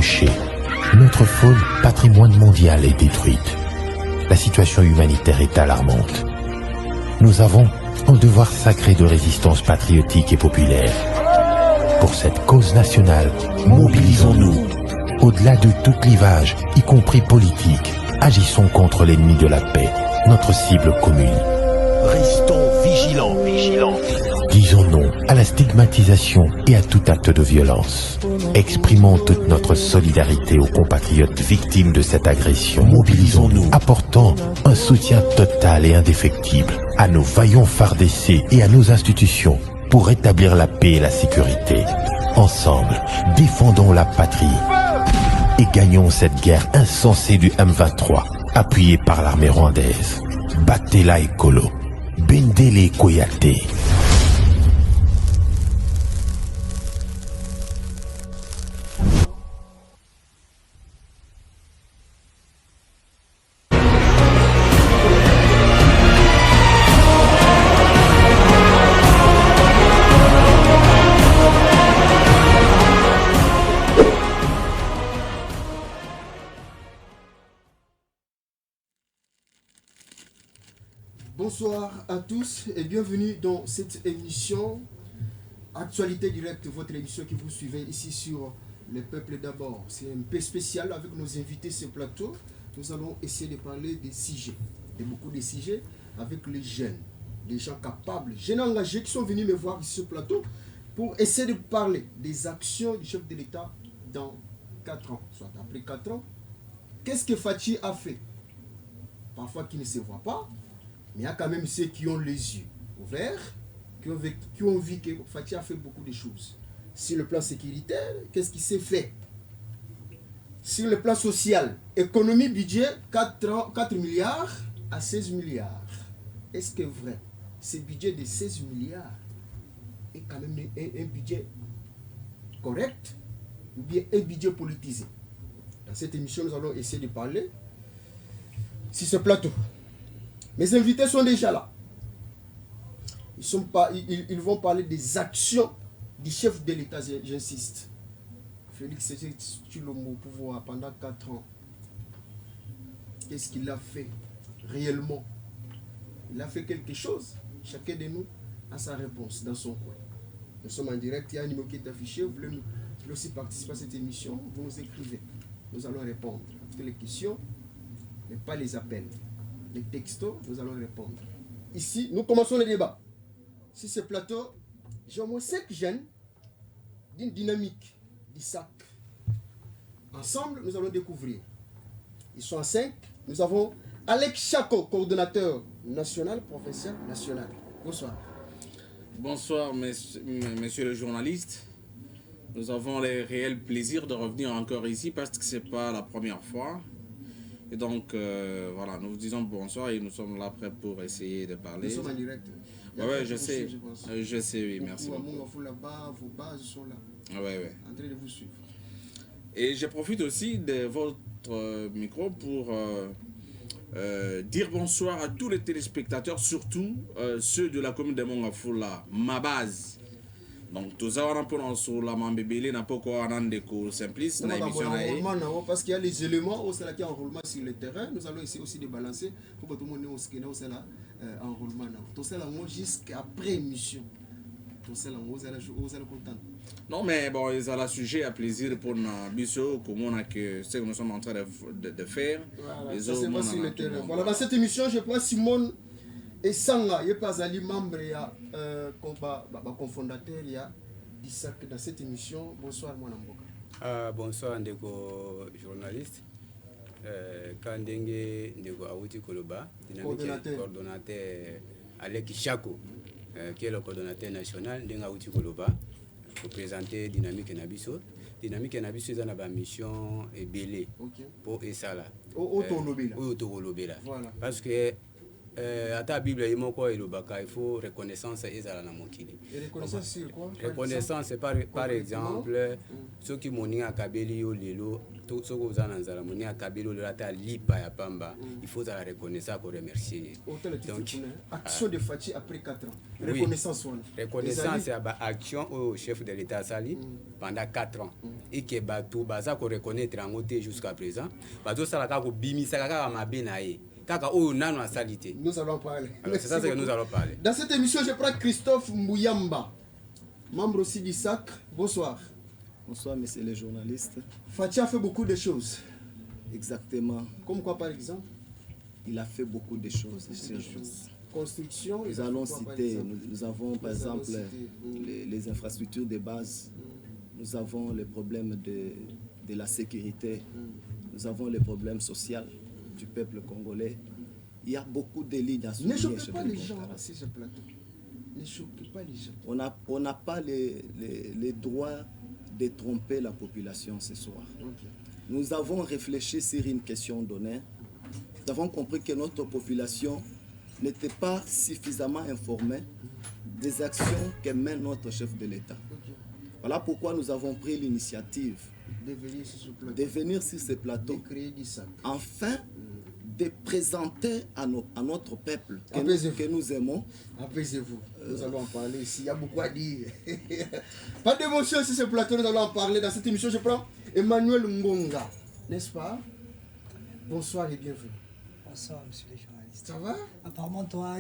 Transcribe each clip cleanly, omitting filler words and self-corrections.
rapprochés. Notre faune, patrimoine mondial, est détruite. La situation humanitaire est alarmante. Nous avons un devoir sacré de résistance patriotique et populaire. Pour cette cause nationale, mobilisons-nous. Au-delà de tout clivage, y compris politique, agissons contre l'ennemi de la paix, notre cible commune. Restons vigilants. Disons non à la stigmatisation et à tout acte de violence. Exprimons toute notre solidarité aux compatriotes victimes de cette agression. Mobilisons-nous, apportant un soutien total et indéfectible à nos vaillants FARDC et à nos institutions pour rétablir la paix et la sécurité. Ensemble, défendons la patrie et gagnons cette guerre insensée du M23, appuyée par l'armée rwandaise. Battez-la écolo. Bendele Koyate. Bonsoir à tous et bienvenue dans cette émission Actualité Directe, votre émission que vous suivez ici sur Le Peuple d'abord. C'est un peu spécial avec nos invités sur ce plateau. Nous allons essayer de parler des sujets, de beaucoup de sujets avec les jeunes, les gens capables, jeunes engagés qui sont venus me voir ici sur ce plateau pour essayer de parler des actions du chef de l'État dans 4 ans, soit après 4 ans. Qu'est-ce que Fachi a fait? Parfois qui ne se voit pas. Mais il y a quand même ceux qui ont les yeux ouverts, qui ont vu que Fachi a fait beaucoup de choses. Sur le plan sécuritaire, qu'est-ce qui s'est fait? Sur le plan social, économie, budget, 4 milliards à 16 milliards. Est-ce que vrai, ce budget de 16 milliards est quand même un budget correct ou bien un budget politisé? Dans cette émission, nous allons essayer de parler sur ce plateau. Mes invités sont déjà là. Ils vont parler des actions du chef de l'État, j'insiste. Félix Tshilombo au pouvoir pendant 4 ans. Qu'est-ce qu'il a fait réellement? Il a fait quelque chose. Chacun de nous a sa réponse dans son coin. Nous sommes en direct, il y a un numéro qui est affiché. Vous voulez aussi participer à cette émission, vous nous écrivez. Nous allons répondre à toutes les questions, mais pas les appels. Les textos, nous allons répondre. Ici, nous commençons le débat. Sur ce plateau, j'ai au moins 5 jeunes d'une dynamique d'ISAC. Ensemble, nous allons découvrir. Ils sont à 5. Nous avons Alex Chako, coordonnateur national, professeur national. Bonsoir. Bonsoir, monsieur le journaliste. Nous avons le réel plaisir de revenir encore ici parce que ce n'est pas la première fois. Et donc, voilà, nous vous disons bonsoir et nous sommes là prêts pour essayer de parler. Nous sommes en direct. Oui, je sais. Je sais, oui, merci beaucoup. Là-bas, vos bases sont là. Oui, oui. En train de vous suivre. Et je profite aussi de votre micro pour dire bonsoir à tous les téléspectateurs, surtout ceux de la commune de Mongafula, ma base. Donc, tout ça, on a pour sur la mambébélé, n'a pas quoi, on a des cours simplistes. Parce qu'il y a les éléments où c'est là qui est enrôlement sur le terrain. Nous allons essayer aussi de balancer pour que tout le monde ait aussi là enrôlement. Tout ça là, jusqu'après émission. Tout ça là, vous allez content. Non, mais bon, ils ont le sujet à plaisir pour nous, Bissot, comme on a que ce que nous sommes en train de faire. Voilà, ça c'est pas sur le terrain. Voilà, dans cette émission, je prends Simone et Sanga, il n'y a pas ali membre, il y a cofondateur, il y a Isaac dans cette émission. Bonsoir, mon amboka. Bonsoir, ndeko journaliste. Kandenge ndeko Awuti Koloba, coordonnateur Alex Chako, qui est le coordonnateur national d'Enga Awuti Koloba, pour présenter Dynamique Nabiso. Dynamique Nabiso est une mission belé pour Essala. Autolobela. Autolobela. Voilà. Parce que ata Bible il faut reconnaissance et reconnaissance sur quoi? Reconnaissance c'est par exemple ceux qui moni à kabeli yo lelo tout ce que vous en avez moni à kabeli lo ata lipa ya pamba il faut la reconnaissance pour remercier. Donc action de Fachi après 4 ans. Reconnaissance reconnaissance c'est action au chef de l'état sali pendant 4 ans et que bato baza ko reconnaître en côté jusqu'à présent bato sala ka ko bimisa ka mabe na ye. Nous allons parler. C'est ça que nous allons parler. Dans cette émission, je prends Christophe Mbouyamba, membre aussi du SAC. Bonsoir. Bonsoir, messieurs les journalistes. Fachi a fait beaucoup de choses. Exactement. Comme quoi, par exemple? Il a fait beaucoup de choses. Construction. Nous allons citer, nous avons par exemple les infrastructures de base. Nous avons les problèmes de la sécurité. Nous avons les problèmes sociaux du peuple congolais. Il y a beaucoup de lignes à souligner. Ne choquez pas les gens sur ce plateau. Ne choquez pas les gens. On n'a pas les droits de tromper la population ce soir. Okay. Nous avons réfléchi sur une question donnée. Nous avons compris que notre population n'était pas suffisamment informée des actions que mène notre chef de l'État. Okay. Voilà pourquoi nous avons pris l'initiative de venir sur ce plateau, de créer du SAC. Enfin, de présenter à notre peuple que nous aimons. Apaisez-vous, nous allons en parler ici, il y a beaucoup à dire. Pas d'émotion sur ce plateau, nous allons en parler dans cette émission. Je prends Emmanuel Ngonga, n'est-ce pas? Bonsoir et bienvenue. Bonsoir, monsieur les journalistes. Ça va? Apparemment, toi,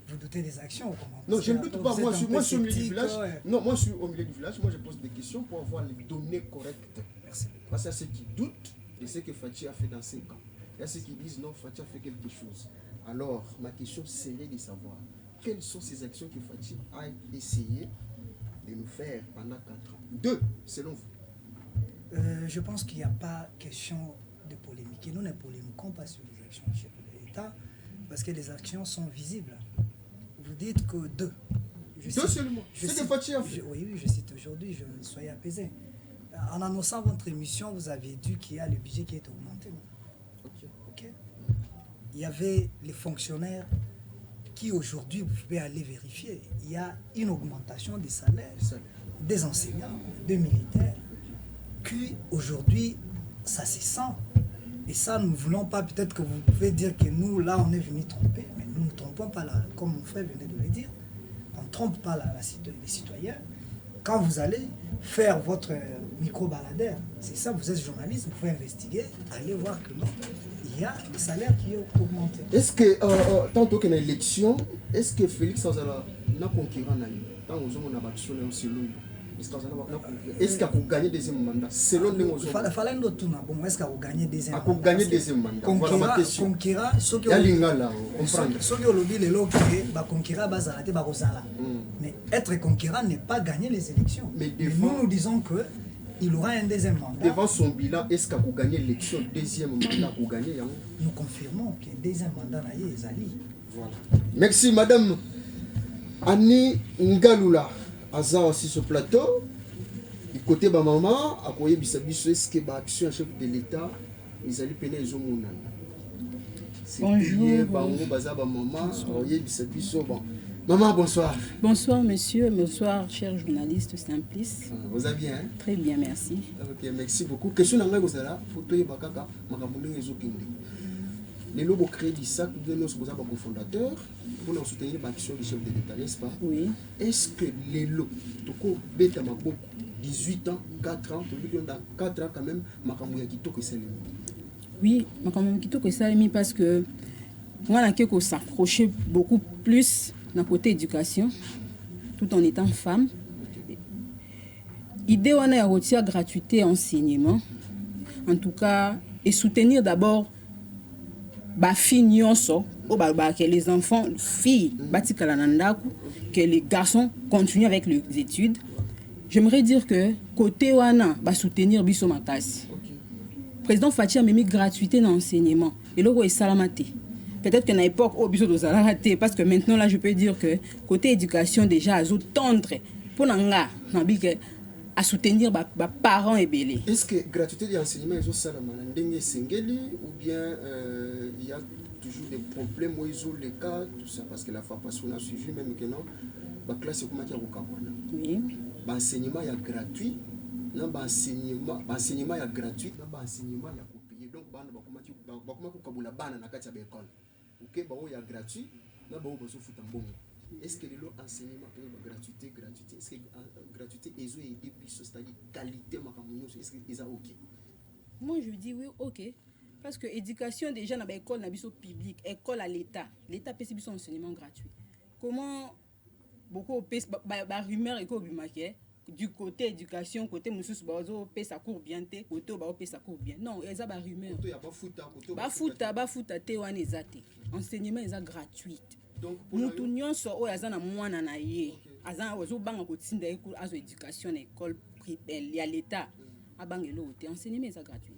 vous doutez des actions ou comment? Non, je ne doute pas. Moi, je suis au milieu du village. Ouais. Non, moi, je suis au milieu du village. Moi, je pose des questions pour avoir les données correctes. Merci. Parce que ceux qui doutent de ce que Fachi a fait dans 5 ans. Il y a ceux qui disent non, Fachi a fait quelque chose. Alors, ma question serait de savoir quelles sont ces actions que Fachi a essayé de nous faire pendant 4 ans. 2, selon vous. Je pense qu'il n'y a pas question de polémiquer. Nous ne polémiquons pas sur les actions du chef de l'État parce que les actions sont visibles. Vous dites que 2. 2 seulement. C'est que Fachi a fait. Oui, je cite aujourd'hui, soyez apaisés. En annonçant votre émission, vous aviez dit qu'il y a le budget qui est augmenté. Ok. Il y avait les fonctionnaires qui aujourd'hui, vous pouvez aller vérifier, il y a une augmentation des salaires des enseignants, des militaires, qui aujourd'hui, ça se sent. Et ça, nous ne voulons pas, peut-être que vous pouvez dire que nous, là, on est venu tromper, mais nous ne trompons pas, là, comme mon frère venait de le dire, on ne trompe pas les citoyens. Quand vous allez faire votre micro-baladaire, c'est ça, vous êtes journaliste, vous pouvez investiguer, allez voir que non, il y a des salaires qui ont augmenté. Est-ce que, tantôt qu'il y a une élection, est-ce que Félix Azala n'a concurrent tant aux hommes on a battu sur lui? Est-ce qu'il a gagné deuxième mandat? Selon les mots. Il fallait nous tourner. Bon, est-ce qu'il a gagné deuxième mandat? Il a gagné deuxième mandat. Voilà ma question. Conquérant, ceux qui ont lobby les lots qui conquérant bazalate bazala. Mais être conquérant n'est pas gagner les élections. Mais nous disons que il aura un deuxième mandat. Devant son bilan, est-ce qu'il a gagné l'élection deuxième mandat pour gagner? Nous confirmons que deuxième mandat là est Ali. Voilà. Merci madame Annie Ngalula. Aza aussi ce plateau, du côté de ma maman, à quoi est-ce que l'action chef de l'État, ils allaient peiner les hommes. Bonjour. Maman, bonsoir. Bonsoir monsieur, bonsoir cher journaliste Simplice. Vous allez bien? Très bien, merci. Ok, merci beaucoup. Question à vous là, photo et bakaka, makamune ezokinde. Les lobos créent du SAC, nous sommes cofondateurs pour nous soutenir l'action du chef de l'État, n'est-ce pas? Oui. Est-ce que les lobos, 18 ans, 4 ans, dans 4 ans quand même, Makamouya Kito que c'est oui, Makamouya Kito que c'est parce que moi, on a s'approcher beaucoup plus d'un côté éducation, tout en étant femme. Idée, on a retirer gratuité enseignement, en tout cas, et soutenir d'abord que les enfants, filles, que les garçons continuent avec les études. J'aimerais dire que côté wana va soutenir biso makasi. Président Fachi a mis gratuité dans l'enseignement. Et là est salamate. Peut-être qu'à l'époque au biso dozala raté parce que maintenant là je peux dire que côté éducation déjà azo tendre pour nanga na bi que à soutenir les parents et belé. Est-ce que gratuité d'enseignement est au Salamana Ndenge Sengeli ou bien il y a toujours des problèmes où ils ont les cas, tout ça, parce que la fois passée on a suivi même que non, la classe est comme Oui. L'enseignement est gratuit, non, l'enseignement est gratuit, non, l'enseignement est payé. Donc, il y a l'école. Ok, il y a gratuit, non, il y a est-ce que l'enseignement est gratuité, est-ce que gratuité est aidé plus, c'est-à-dire qualité, est-ce que c'est ok? Moi, je dis oui, ok. Parce que l'éducation, déjà, dans l'école, dans l'école publique, école à l'État. L'État peut faire son enseignement gratuit. Comment beaucoup de rumeurs et du côté éducation, côté monsieur Bazo, ça court bien, côté Bazo, ça court bien. Non, il y a des rumeurs. Bafuta, Tewan et Zate. Enseignement est gratuit. Donc, nous tous nous sommes au Yazana Mouana Naye. Azan Ozo Banga Kotinda École, Azo éducation, école privée, il y a l'État. Abangelo, enseignement est gratuit.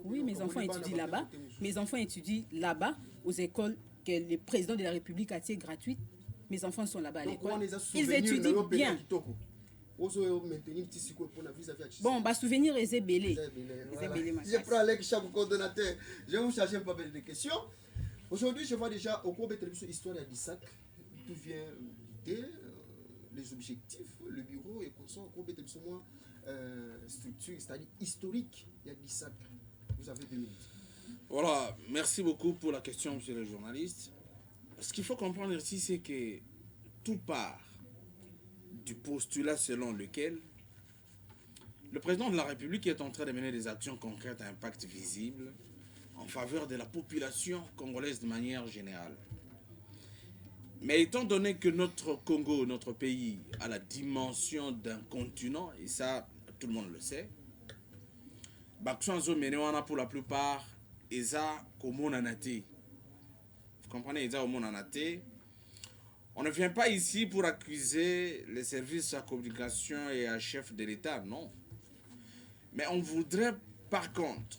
Oui, mes enfants étudient là-bas. Mes enfants étudient là-bas aux écoles que le président de la République a tiré gratuites. Mes enfants sont là-bas à l'école. Ils étudient bien. Bon, bah souvenir les ébélés. Je prends Alex chaque coordonnateur. Je vais vous chercher un peu de questions. Aujourd'hui, je vois déjà au cours de l'histoire d'Isaac, d'où vient l'idée, les objectifs, le bureau et comme ça, au cours de moins structure, c'est-à-dire historique, il y a d'Isaac. Vous avez 2 minutes. Voilà, merci beaucoup pour la question, monsieur le journaliste. Ce qu'il faut comprendre ici, c'est que tout part du postulat selon lequel le président de la République est en train de mener des actions concrètes à impact visible en faveur de la population congolaise de manière générale. Mais étant donné que notre Congo, notre pays, a la dimension d'un continent, et ça, tout le monde le sait, pour la plupart, Eza Komonanate. Vous comprenez, Eza Komonanate. On ne vient pas ici pour accuser les services à communication et à chef de l'État, non. Mais on voudrait, par contre,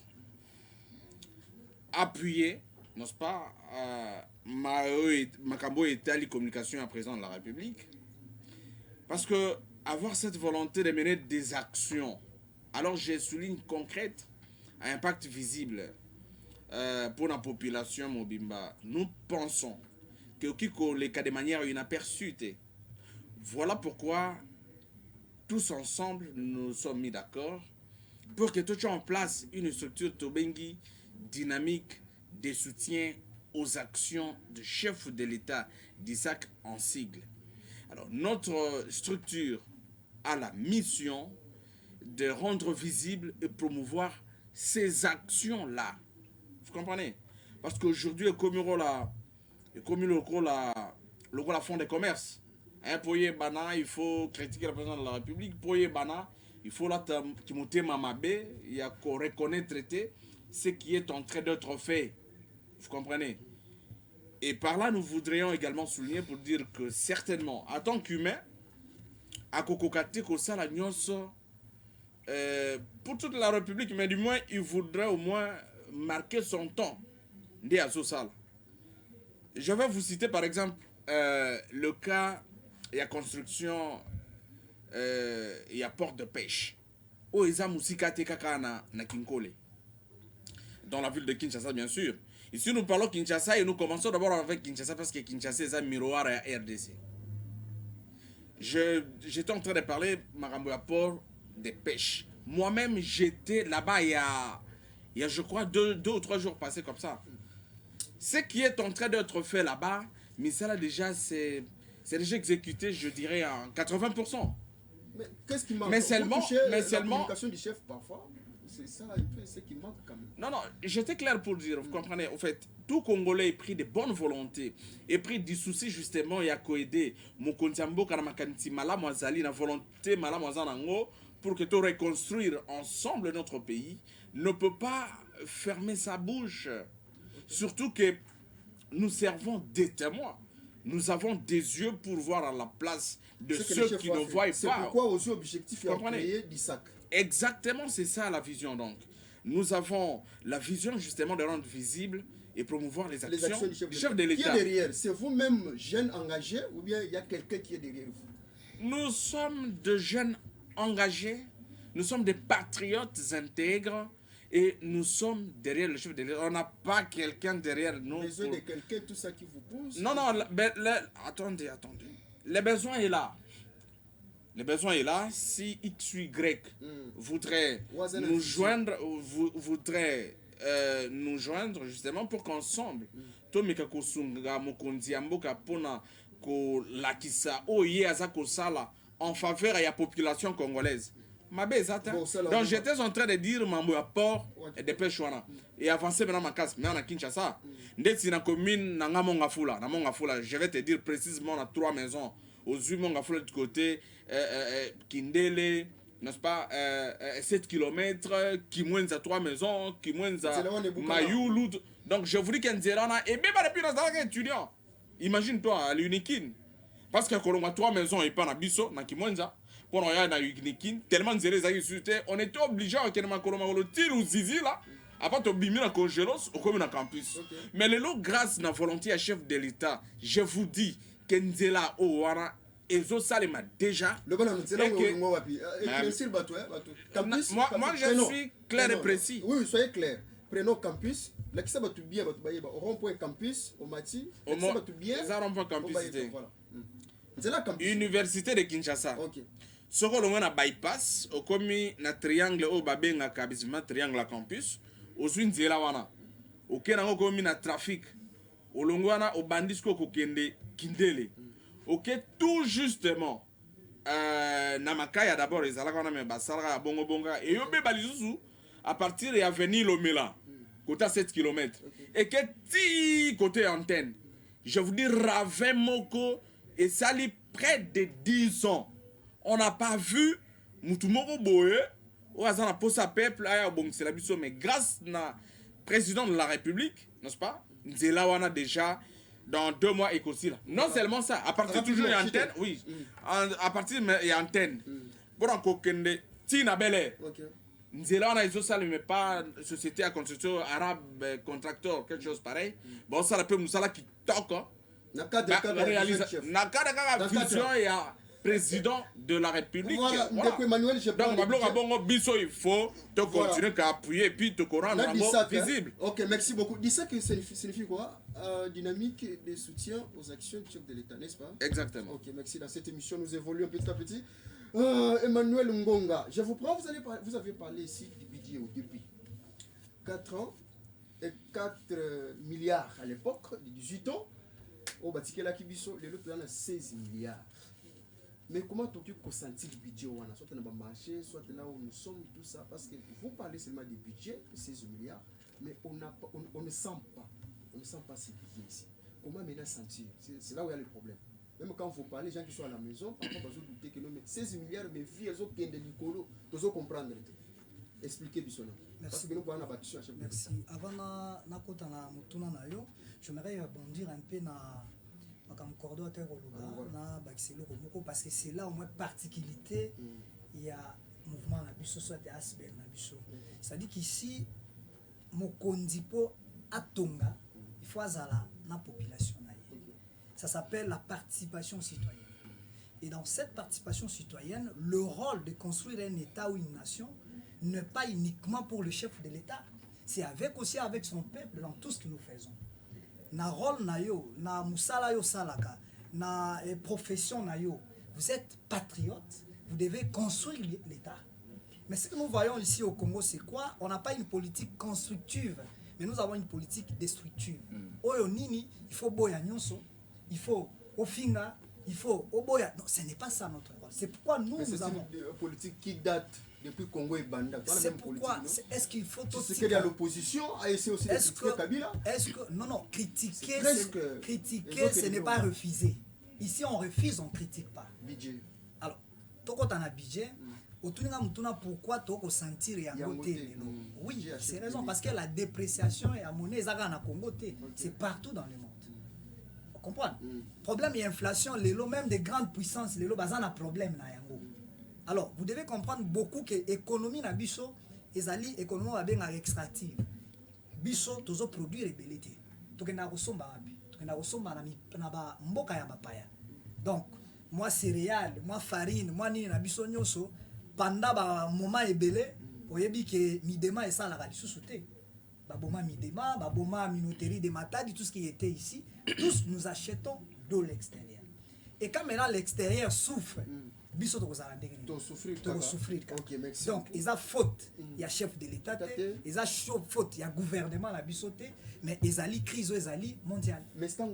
appuyer, n'est-ce pas, Makambo et Tali Communication à président de la République, parce que avoir cette volonté de mener des actions, alors je souligne concrète, à impact visible pour la population Mobimba, nous pensons que les cas de manière inaperçue. Voilà pourquoi tous ensemble nous sommes mis d'accord pour que tout soit en place une structure Tobengi dynamique de soutien aux actions de chef de l'État d'Isaac en sigle. Alors notre structure a la mission de rendre visible et promouvoir ces actions-là. Vous comprenez? Parce qu'aujourd'hui, comme le fonds de commerce, pour y bana, il faut critiquer le président de la République. Pour y bana, il faut là qui monte mamabé, il y a qu'on reconnaître ce qui est en train d'être fait. Vous comprenez? Et par là, nous voudrions également souligner pour dire que certainement, en tant qu'humain, à Kokokate, ça la nyonso, pour toute la République, mais du moins, il voudrait au moins marquer son temps. Je vais vous citer par exemple le cas, il y a construction, il y a port de pêche. Où ils ont Musikate Kakana na Kinkole. Dans la ville de Kinshasa, bien sûr. Ici, nous parlons Kinshasa et nous commençons d'abord avec Kinshasa parce que Kinshasa est un miroir à RDC. J'étais en train de parler, Marambo, port de pêche. Moi-même, j'étais là-bas il y a, je crois, 2 ou 3 jours passés comme ça. Ce qui est en train d'être fait là-bas, mais ça là déjà, c'est déjà exécuté, je dirais, à 80%. Mais qu'est-ce qui manque? Mais seulement, la communication du chef parfois, c'est ça un peu ce qui manque quand même. Non, j'étais clair pour dire, vous comprenez, en fait, tout Congolais est pris de bonne volonté, est pris du souci justement, il y a qu'aider, mon kontiambo kanamakanti malamwazali, la volonté malamwazanango, pour que tout reconstruire ensemble notre pays, ne peut pas fermer sa bouche. Surtout que nous servons des témoins. Nous avons des yeux pour voir à la place de ceux qui ne voient pas. C'est pourquoi aussi objectif est créé d'Isaac. Exactement, c'est ça la vision donc. Nous avons la vision justement de rendre visible et promouvoir les actions du chef de l'État. Qui est derrière? C'est vous-même, jeune engagé, ou bien il y a quelqu'un qui est derrière vous? nous sommes de jeunes engagés, nous sommes des patriotes intègres et nous sommes derrière le chef de l'État. On n'a pas quelqu'un derrière nous. Besoin de quelqu'un, tout ça qui vous pousse. Non, non, attendez. Le besoin est là. Le besoin est là. Si X ou Y voudrait nous joindre, voudrait nous joindre justement pour qu'ensemble, Tomika Kosunga Mokondi Amboka Pona Ko Lakisa Oye Azako Sala en faveur de la population congolaise. Donc j'étais en train de dire mon apport et de pêchouana et avancer maintenant ma casse mais en Kinshasa. Ndeti na commune na Ngafula, je vais te dire précisément on a 3 maisons. Aux yeux Ngafula du côté Kindele, n'est-ce pas, 7 km, Kimwenza 3 maisons, Kimwenza Mayulu. Donc je vous dis qu'il y a et même depuis dans étudiant. Imagine-toi à l'Unikin. Parce que quand on a 3 maisons et pas na Bisso, na Kimwenza, pour on a na Unikin, tellement de zéro on était obligé à faire le tir ou zizi là. Après, tu as mis dans congélos ou comme dans campus. Mais le lot, grâce à la volonté à chef de l'État, je vous dis que Nzela Owana et Zosalema déjà. Moi, je suis clair et précis. Oui, soyez clair. Prenons campus. Là, qui ça va tout bien, au rond-point campus, au Mati. Au bien. Ça rond-point campus. Voilà. Université de Kinshasa. Ok. Ce que l'on a bypass, au commis na triangle au babenga kabisima triangle à campus. Au Zwinzela wana. Au Kenango commis na trafic. Au Longwana au bandisco kokende Kindele. Ok, tout justement. Namakaya d'abord, ils allaient quand même basara bongo bonga et yobe balizuzu à partir de l'avenue Lomela, côté 7 km. Et que ti côté antenne. Je vous dis Ravin Moko et ça lit près de 10 ans. On n'a pas vu Moutoumoko Boye ou Azana Posa Peuple mais grâce à président de la République, n'est-ce pas? Nzela wana déjà dans 2 mois et aussi là. Non seulement ça, à partir toujours il y a antenne, oui. À partir il y a antenne. Pour en kokende Tina Bele. Nzela wana iso sale mais pas société à construction arabe contracteur quelque chose pareil. Bon ça la peut musala qui toque. Nakada vision il y a président de la République. Voilà. Emmanuel, je donc, il faut te continuer à appuyer et puis te rendre visible. Ok, merci beaucoup. Dis ça que ça signifie quoi? Dynamique de soutien aux actions du chef de l'État, n'est-ce pas? Exactement. Ok, merci. Dans cette émission, nous évoluons petit à petit. Emmanuel Ngonga, je vous prends, vous avez parlé ici du budget au début. 4 ans et 4 milliards à l'époque, de 18 ans. Au Batikela Kibiso, les autres, on a 16 milliards. Mais comment tu ressentir le budget soit dans le marché, soit là où nous sommes, tout ça? Parce que vous parlez seulement du budget, 16 milliards, mais on ne sent pas. On ne sent pas ces budgets ici. Comment maintenant sentir? C'est là où il y a le problème. Même quand vous parlez, les gens qui sont à la maison, parfois ils ont douté que non, mais 16 milliards, mais vie, elles ont qu'un de l'icolo, ils ont comprendre. Expliquez Bissona. Parce que nous pouvons avoir action à chaque fois. Merci. Avant j'aimerais rebondir un peu comme coordonnateur parce que c'est là au moins particularité il y a mouvement na biso soit de ASBEL na biso. C'est-à-dire qu'ici mokondipo atonga il faut azala na population na ye. Ça s'appelle la participation citoyenne. Et dans cette participation citoyenne, le rôle de construire un État ou une nation n'est pas uniquement pour le chef de l'État, c'est aussi avec son peuple dans tout ce que nous faisons. Na rôle na yo, na musala yo salaka, na profession na yo, vous êtes patriote, vous devez construire l'État. Mais ce que nous voyons ici au Congo, c'est quoi? On n'a pas une politique constructive, mais nous avons une politique destructive. Oyo nini, il faut boya nyonso, il faut ofinga, il faut oboya. Non, ce n'est pas ça notre rôle. C'est pourquoi nous avons une politique qui date depuis Congo et Banda. C'est pourquoi, est-ce qu'il faut tout ce qu'il y a l'opposition a essayé aussi de critiquer Kabila? Non, critiquer, ce n'est pas refuser. Ici, on refuse, on ne critique pas. Budget. Alors, quand on a budget, pourquoi tu as sentir et oui, c'est raison, parce que la dépréciation et la monnaie, c'est partout dans le monde. Vous comprenez? Problème et inflation, même des grandes puissances, les bazan a problème. Alors, vous devez comprendre beaucoup que l'économie na biso, ezali économie bien extractive. Biso, tozo produire rebelité. Tokena kosomba abi. Tokena kosomba na mboka ya bapaya. Donc, moi céréales, moi farine, moi nini na biso nyonso pendant ba moment ebele oyebi ke midema et ça la lisusu te. Baboma midema, baboma minoterie de Matadi, tout ce qui était ici, tous nous achetons de l'extérieur. Et quand maintenant l'extérieur souffre, biso to souffrir. OK, merci. Donc, ils ont faute, il y a chef de l'État, ils ont faute, il y a gouvernement la bisoté, mais ils ont crise, ils ont mondiale. Mais c'est un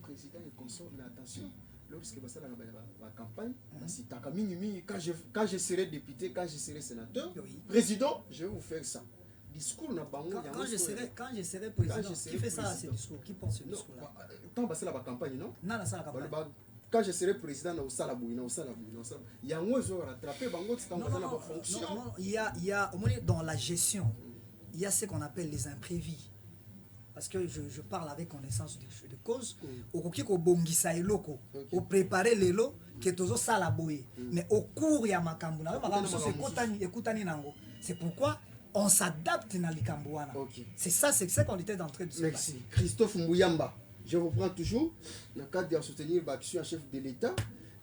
président et consort, mais attention, lorsque la campagne, quand je serai député, quand je serai sénateur, président, je vais vous faire ça. Discours quand je serai président, qui fait ça, ce discours? Qui pense ce discours-là? Quand c'est la campagne, non? Non, c'est la campagne. Quand je serai président, il y a un mot qui rattrapé, non, il y a au moins dans la gestion, il y a ce qu'on appelle les imprévus. Parce que je parle avec connaissance de cause. Au bongisa eloko, au préparer les lots, que tozo salaboye. Mais au cours il y a makambu, c'est pourquoi on s'adapte dans les Cambouana. C'est ça qu'on était en train de se faire. Merci. Christophe Mbouyamba, je vous prends toujours dans le cadre de soutenir l'action à chef de l'État,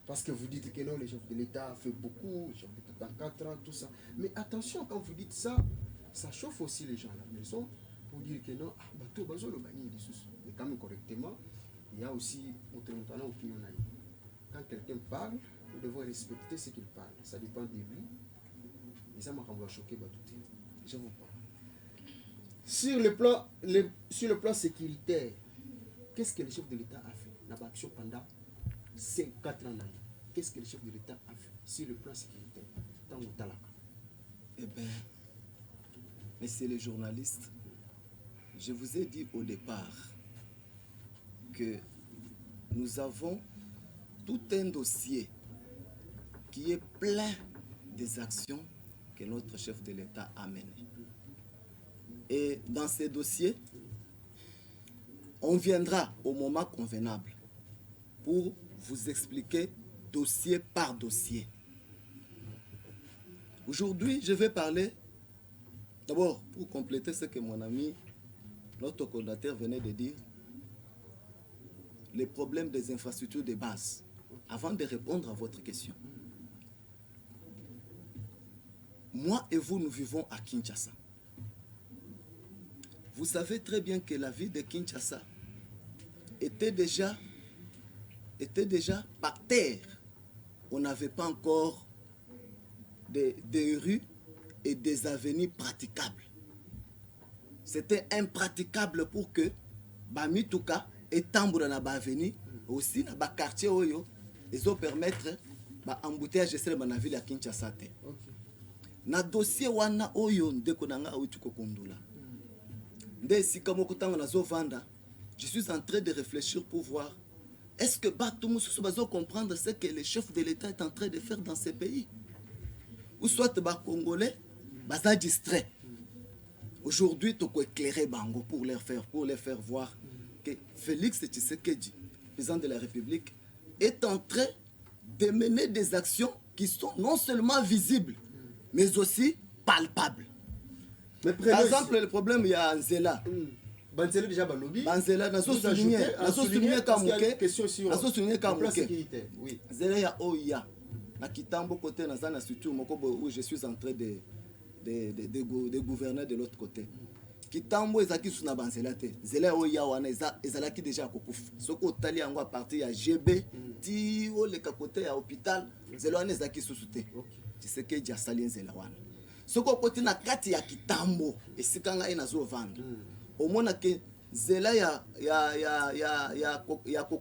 parce que vous dites que non, le chef de l'État fait beaucoup, dans 4 ans, tout ça. Mais attention, quand vous dites ça, ça chauffe aussi les gens à la maison pour dire que non, mais quand même correctement, il y a aussi notre opinion. Quand quelqu'un parle, nous devons respecter ce qu'il parle. Ça dépend de lui. Et ça m'a choqué. Je vous parle. Sur le plan sécuritaire, qu'est-ce que le chef de l'État a fait? La action pendant 4 ans. Qu'est-ce que le chef de l'État a fait sur le plan sécuritaire? Eh bien, messieurs les journalistes, je vous ai dit au départ que nous avons tout un dossier qui est plein des actions que notre chef de l'État a menées. Et dans ces dossiers, on viendra au moment convenable pour vous expliquer dossier par dossier. Aujourd'hui, je vais parler, d'abord, pour compléter ce que mon ami, notre coordinateur venait de dire, les problèmes des infrastructures de base, avant de répondre à votre question. Moi et vous, nous vivons à Kinshasa. Vous savez très bien que la ville de Kinshasa était déjà par terre. On n'avait pas encore des rues et des avenues praticables. C'était impraticable pour que Bamituka et Tamboura na avenue aussi na quartier oyo ils ont permettre embouteillage de la ville à Kinshasa. Na dossier wana oyo ndeko nanga outuko kondula. Nde sikamoko tanga nazo vanda. Je suis en train de réfléchir pour voir est-ce que Batou Bazo comprendre ce que le chef de l'État est en train de faire dans ces pays. Ou soit les Congolais baza distrait. Aujourd'hui, tu peux éclairer Bango pour les faire voir que Félix Tshisekedi, président de la République, est en train de mener des actions qui sont non seulement visibles, mais aussi palpables. Mais par exemple, le problème, il y a Nzela. Banzela déjà balobi. Banzela, nous avons souligné oui. Nzela ya Oya. Na Kitambo côté na zana surtout où je suis en train de gouverner de l'autre côté. Kitambo ezaki suna Banzela te. Nzela Oya wana ezalaki déjà kokufa. Soko tali yango à partir ya GB ti o le côté ya hôpital. Nzela wana ezaki susute. Tu sais que dia sali Nzela wana. Soko côté na kati ya Kitambo esikanga ina zo vendre. Omona ke Nzela ya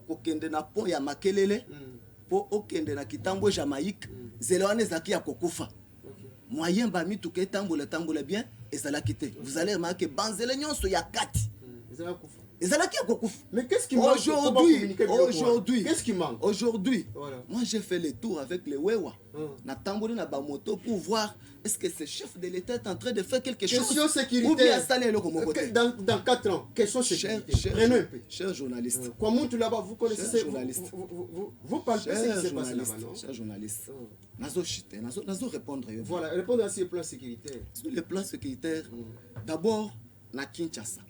kokende na pont ya Makelele po okende na Kitambo Jamaïque Nzela wana ezaki ya kokufa. Moyen ba mituka tambola bien ezalaki te. Vous allez remarquer Banzela nyonso ya kati ezalaki ya kokufa. Mais qu'est-ce qui manque aujourd'hui? Qu'est-ce qui manque? Aujourd'hui, voilà. Moi j'ai fait le tour avec les Wewa. Na tamboli na ba moto pour voir est-ce que ce chef de l'État est en train de faire quelque chose. Question sécurité. Ou bien installer le côté. Dans 4 ans, question sécurité. Prenons un peu. Cher journaliste. Comment tu là-bas vous connaissez ces journalistes. Vous parlez de ce qui se passe là-bas, non? Cher journaliste. Nazo répondre. Voilà, répondre à ces plans sécuritaires. Sur le plan sécuritaire, d'abord na Kinshasa.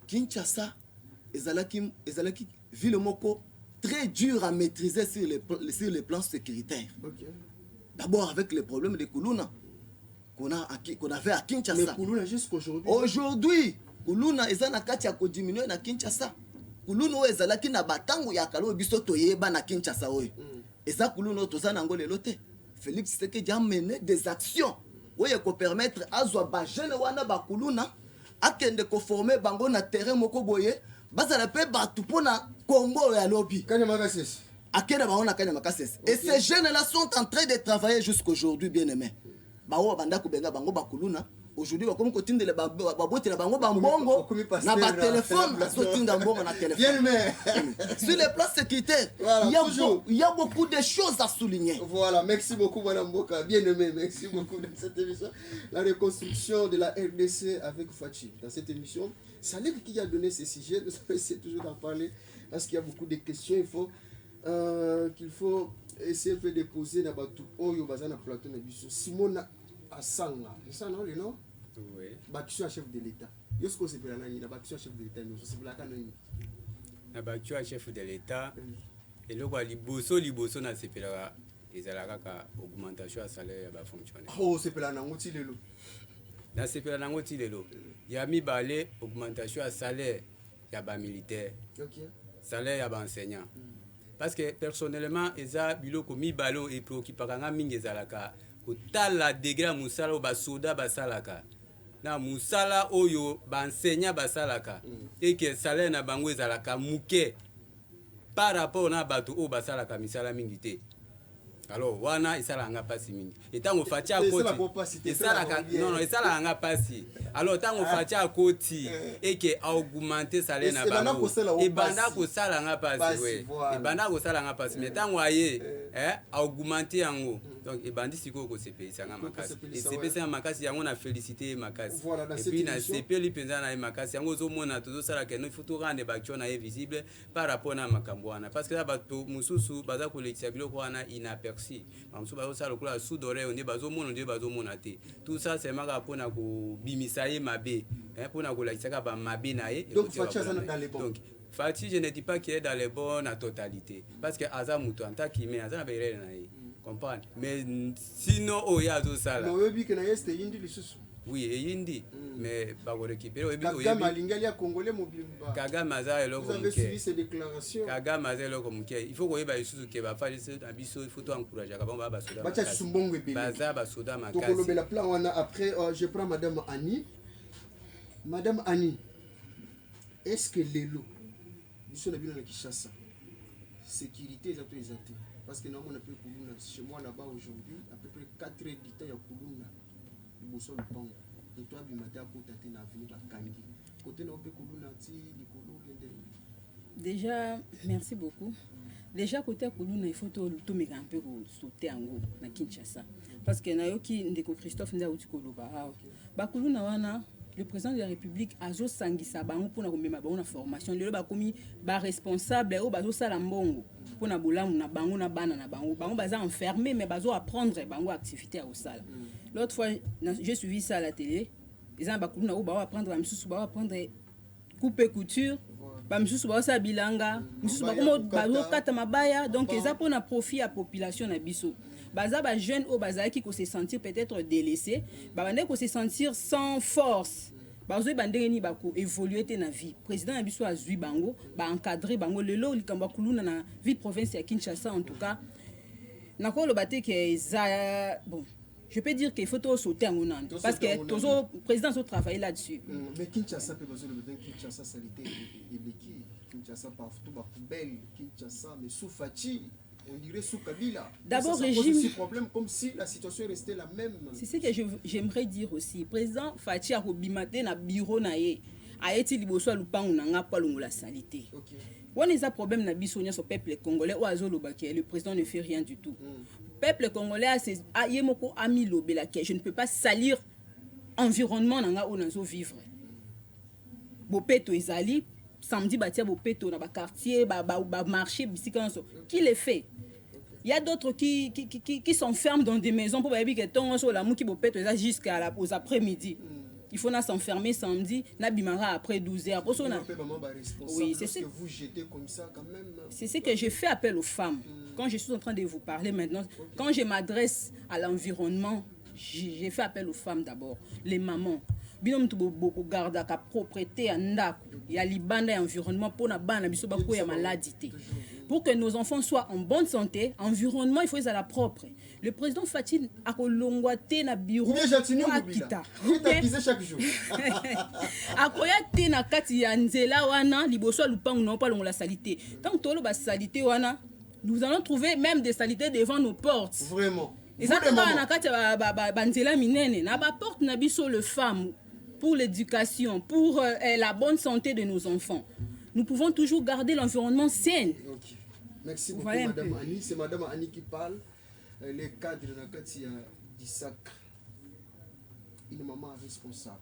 Kinshasa ezalaki ville moko très dur à maîtriser sur les plans sécuritaires. Ok. D'abord avec les problèmes de Kuluna qu'on avait à Kinshasa. Mais Kuluna jusqu'aujourd'hui. Aujourd'hui, Kuluna eza na kati ya diminuer na Kinshasa. Kuluna oyo ezalaki na batango ya kalo biso toyeba na Kinshasa oyo. Eza Kuluna toza na ngo lelo te. Félix Tshisekedi a mené des actions oyo ko permettre azwa ba jeune wana ba Kuluna akende ko former bango na terrain moko boye bazala pe batu pona Congo ya lobby. Kanyama Kasese. Akena baona Kanyama Kasese. Et ces jeunes là sont en train de travailler jusqu'aujourd'hui bien aimé. Bawo banda kubenga bango ba Kuluna. Aujourd'hui ba comme kotinde le babote la bango ba mbongo na ba téléphone na sotinga mbongo na téléphone. Bien aimé. Sur les plans sécuritaires, voilà, il y a beaucoup de choses à souligner. Voilà, merci beaucoup Madame Mboka, bien aimé, merci beaucoup dans cette émission. La reconstruction de la RDC avec Fachi. Dans cette émission, c'est lui qui a donné ce sujet, nous allons essayer toujours d'en parler parce qu'il y a beaucoup de questions, qu'il faut essayer de poser dans le Oyo Bazana Plateau Nabiso. Simona Asanga, c'est ça non le nom? Oui. Bakisho chef de l'État. Yosko c'est pour la nani, Bakisho chef de l'État, c'est pour la canoni. Na Bakisho chef de l'État, et le quoi liboso na sepela ezalaka ka augmentation ya salaire ya ba fonctionnaire. Oh c'est pour la nangoti lelo. Na sepela nangoti lelo. Ya mibale augmentation ya salaire ya ba militaire. OK. Salaire ya ba enseignant. Parce que personnellement eza biloko mibalo et préoccupaka mingi ezalaka kotala degré musala ba soda basalaka na musala oyo ba enseignant basalaka et que salaire na bango ezalaka muke par rapport na bato o basalaka misala mingi te. Alors wana isala nga pasi mingi etango fatia koti isala non isala nga pasi alors tango fatia koti et que augmenter salaire na bango et banda ko sala nga pasi we et banda ko sala nga pasi mais tango aye augmenter yango donc et bandi siko ko CPI sanga makasi et CPI sanga makasi yango na féliciter makasi et puis na CPI penza na makasi yango zo mona tozo sala que no faut rendre baction na visible par rapport na makambo wana parce que bato mususu baza ko lekisa biloko wana inaperçu mamsu ba osala kula sudore onde bazomona onde bazomona te tout ça c'est maka pona ko bimisa ye mabe pona ko lakisa ba mabe na ye donc Fati je ne dis pas qu'il est dans les bons en totalité parce que aza muto en tant qu'humain aza na berere na ye comprendre mais sinon oya zo sala no yebi que na este yindi lisusu oui et yindi mais ba ko récupérer Kagame alingali ya congolais mobimba Kagame aza eloko vous avez suivi ces déclarations Kagame aza eloko muke il faut ko yeba lisusu ke ba fali se abiso il faut to encourager ka ba soda bacha sumbongo ebele baza ba soda makasi to ko lobela plan wana après je prends madame Annie est-ce que lelo biso na bino na Kinshasa sécurité exactement parce que normalement on peut Kuluna chez moi là-bas aujourd'hui à peu près 4 heures du temps ya Kuluna liboso lupango et toi bimata ko tata na avenue bakangi côté na peut Kuluna ti likolo kende. Déjà merci beaucoup. Déjà côté Kuluna il faut to meka un peu sauter en haut na Kinshasa parce que na yoki ndeko Christophe nda uti koloba ba Kuluna wana le président de la République azo sangisa bango pona komema bango na formation lelo ba komi ba responsable o bazo sala mbongo pona bolamu na bango na bana na bango baza enfermé mais bazo apprendre bango activité à osala. L'autre fois j'ai suivi ça à la télé ils ont ba kuluna o ba apprendre ba misusu ba apprendre couper couture ba misusu ba sa bilanga misusu ba komo bazo kata mabaya donc eza pona profit à population na biso. Baza ba jeune au baza qui se sentir peut-être délaissé bande ko se sentir sans force bazo bandenge ni bako évoluer te na vie président na biso azui bango ba encadrer bango lelo likamba kuluna na vie province ya Kinshasa en tout cas nakolo baté que za bon je peux dire qu'il faut tout sauter en onande parce que toujours président so travailler là-dessus mais Kinshasa peut besoin de Kinshasa salité et l'équipe Kinshasa partout ba poubelle Kinshasa mais sous Fachi on dirait sous Kabila. D'abord, régime problème comme si la situation restait la même. C'est ce que j'aimerais dire aussi. Président Fachi a robimate na bureau na ye. A été liboso lupangu na nga palongo la salité. OK. On a un problème na biso nya so peuple congolais ou azolo baké le président ne fait rien du tout. Peuple congolais a yemoko ami lobela ke je ne peux pas salir environnement na nga onazo vivre. Bopeto ezali samedi batia bopeto na ba quartier ba marché bisikanso qui les fait. Il y a d'autres qui s'enferment dans des maisons pour baby que ton so la mou qui bopeto jusqu'à aux après-midi. il faut s'enfermer samedi, n'abimara après 12 heures. Oui, c'est que vous jetez comme ça quand même. C'est ce que je fais appel aux femmes. Quand je suis en train de vous parler maintenant, quand je m'adresse à l'environnement, j'ai fait appel aux femmes d'abord, les mamans. Binom tu beaucoup garde la propriété en ndako, il y a libanda environnement pour na bana biso ba ko ya maladie. Pour que nos enfants soient en bonne santé, environnement il faut être à la propre. Le président Fatine a kolongwate na bureau akita. Chaque jour. Akoyate na kati ya nzela wana liboso lupangu na pa longola salité. Tant que tolo ba salité wana, nous allons trouver même des saletés devant nos portes. Vraiment. Et ça na kati ba nzela minene na ba porte na biso le femme pour l'éducation, pour la bonne santé de nos enfants. Nous pouvons toujours garder l'environnement sain. Okay. Merci beaucoup, Madame Annie. C'est Madame Annie qui parle. Les cadres de la Katia d'Isaac. Une maman responsable.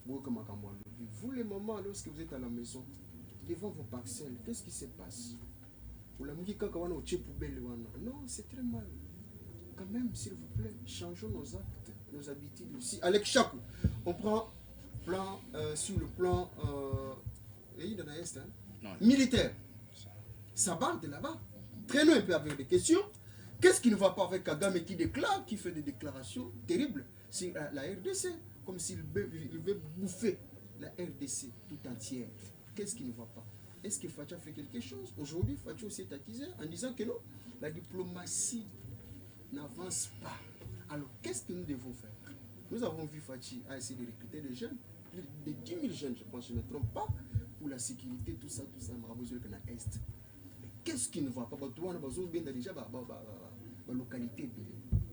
Vous, les mamans, lorsque vous êtes à la maison, devant vos parcelles, qu'est-ce qui se passe? Non, c'est très mal. Quand même, s'il vous plaît, changeons nos actes, nos habitudes aussi. Avec Chakou, on prend plan, sur le plan militaire. Ça part de là-bas. Traînons un peu avec des questions. Qu'est-ce qui ne va pas avec Kagame qui déclare, qui fait des déclarations terribles sur la RDC, comme s'il veut bouffer la RDC tout entière? Qu'est-ce qui ne va pas? Est-ce que Facha fait quelque chose? Aujourd'hui, Facha aussi est accusé en disant que non, la diplomatie n'avance pas. Alors, qu'est-ce que nous devons faire? Nous avons vu Fachi a essayé de recruter des jeunes, plus de 10 000 jeunes, je pense, je ne me trompe pas, pour la sécurité, tout ça, on a besoin de l'Est. Mais qu'est-ce qui ne va pas? On a besoin de déjà la localité.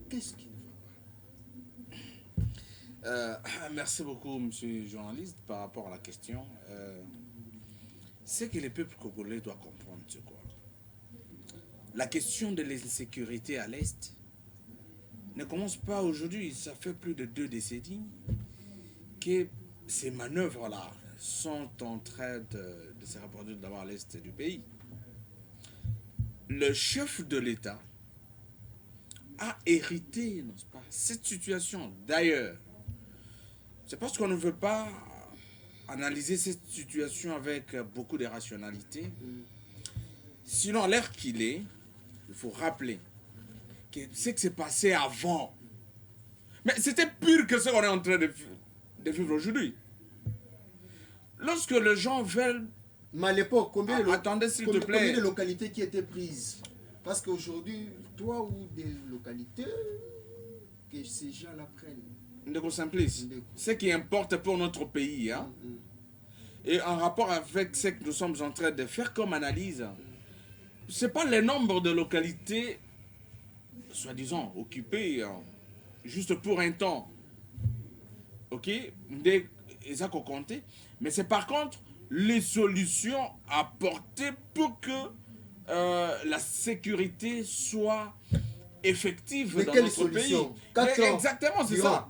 Qu'est-ce qui ne va pas? Merci beaucoup, monsieur le journaliste, par rapport à la question. Ce que le peuple congolais doit comprendre, c'est quoi? La question de l'insécurité à l'Est ne commence pas aujourd'hui. Ça fait plus de 2 décennies que ces manœuvres-là sont en train de se reproduire d'abord à l'Est du pays. Le chef de l'État a hérité, n'est-ce pas, cette situation. D'ailleurs, c'est parce qu'on ne veut pas analyser cette situation avec beaucoup de rationalité. Sinon, à l'heure qu'il est, il faut rappeler que ce qui s'est passé avant, mais c'était pire que ce qu'on est en train de vivre aujourd'hui. Lorsque les gens veulent... Mais à l'époque, combien de localités qui étaient prises? Parce qu'aujourd'hui, toi ou des localités que ces gens-là prennent. Ndeko Simplice, ce qui importe pour notre pays, hein, et en rapport avec ce que nous sommes en train de faire comme analyse, ce n'est pas le nombre de localités, soi-disant, occupées, hein, juste pour un temps, ok, mais c'est par contre les solutions apportées pour que la sécurité soit effective dans notre pays. Exactement, c'est ça.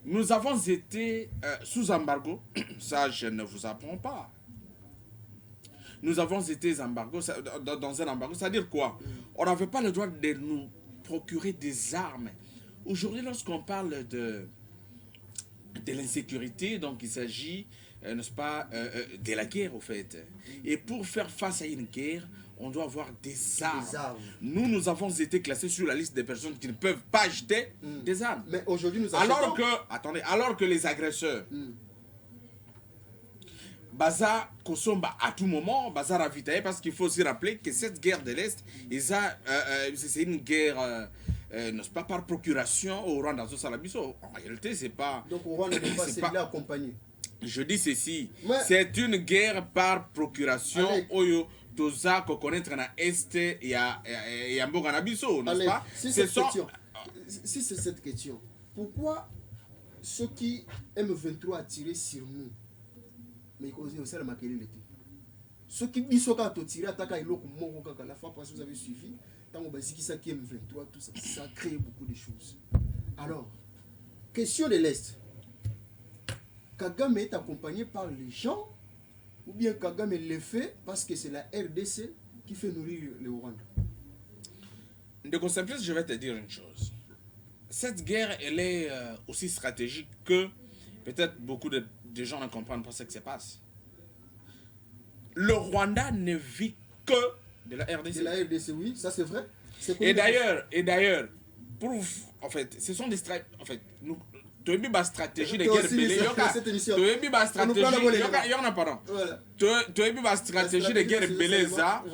Nous avons été sous embargo, ça je ne vous apprends pas. Nous avons été dans un embargo, c'est-à-dire quoi? On n'avait pas le droit de nous procurer des armes. Aujourd'hui, lorsqu'on parle de l'insécurité, donc il s'agit, n'est-ce pas, de la guerre au fait. Et pour faire face à une guerre, on doit avoir des armes. Nous avons été classés sur la liste des personnes qui ne peuvent pas acheter des armes. Mais aujourd'hui, nous achetons... alors que les agresseurs, Baza Kosomba, à tout moment, Baza ravitaillé, parce qu'il faut aussi rappeler que cette guerre de l'Est, c'est une guerre, n'est-ce pas, par procuration au Rwanda. En réalité, c'est pas... Donc, au Rwanda, n'est pas celui-là accompagné. Je dis ceci, c'est une guerre par procuration. Oyo Toza ko connaître na Est et à Mboganabiso, n'est-ce pas? Si c'est cette question, pourquoi ceux qui M23 a tiré sur nous, mais ils ont le maquillé ceux qui ont tiré à la fois parce que vous avez suivi, tant que ça qui M23, tout ça, ça a créé beaucoup de choses. Alors, question de l'Est. Kagame est accompagné par les gens, ou bien Kagame le fait parce que c'est la RDC qui fait nourrir le Rwanda? De Simplice, je vais te dire une chose. Cette guerre, elle est aussi stratégique que peut-être beaucoup de gens ne comprennent pas ce qui se passe. Le Rwanda ne vit que de la RDC. De la RDC, oui, ça c'est vrai. Et d'ailleurs, en fait, ce sont des stratégies. En fait, nous, tu as vu ma stratégie de guerre belée. Tu as vu ma stratégie. Tu as vu ma stratégie de guerre belée, ça.